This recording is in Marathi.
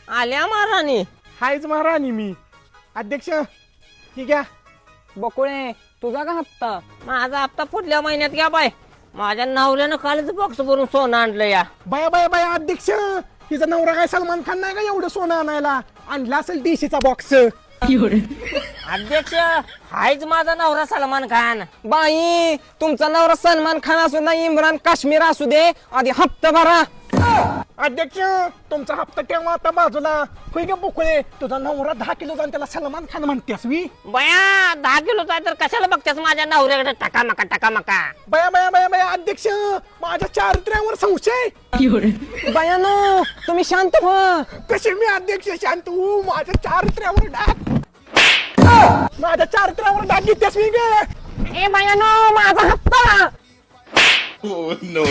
आल्या महाराणी. हायच महाराणी मी. अध्यक्ष ठीक आहे. बकुळे तुझा का हप्ता? माझा हप्ता पुढल्या महिन्यात घ्या बाय. माझ्या नवऱ्यानं कालच बॉक्स भरून सोनं आणलं या. बाया बाया बाया अध्यक्ष, तिचा नवरा काय सलमान खान नाही का एवढं सोनं आणायला? आणला असेल डीसीचा बॉक्स. अध्यक्ष हायच माझा नवरा सलमान खान. बाई तुमचा नवरा सलमान खान असू ना इम्रान काश्मीर असू दे, आधी हप्ता भरा. अध्यक्ष तुमचा हप्ता केव्हा आता बाजूला. होय ग बुकळे, तुझा नवरा 10 किलो जाऊन त्याला सलमान खान म्हणतेस वी. बया 10 किलोचा आहे तर कशाला बघतेस माझ्या नवऱ्याकडे टकामका टकामका. बया बया बया बया अध्यक्ष, माझ्या चारित्र्यावर संशय. बायानो तुम्ही शांत व्हा. कसे मी अध्यक्ष शांत होऊ? माझ्या चारित्र्यावर डाग, माझ्या चारित्र्यावर डाग घेतेस मी ग. ए बायानो माझा हप्ता. Oh, no.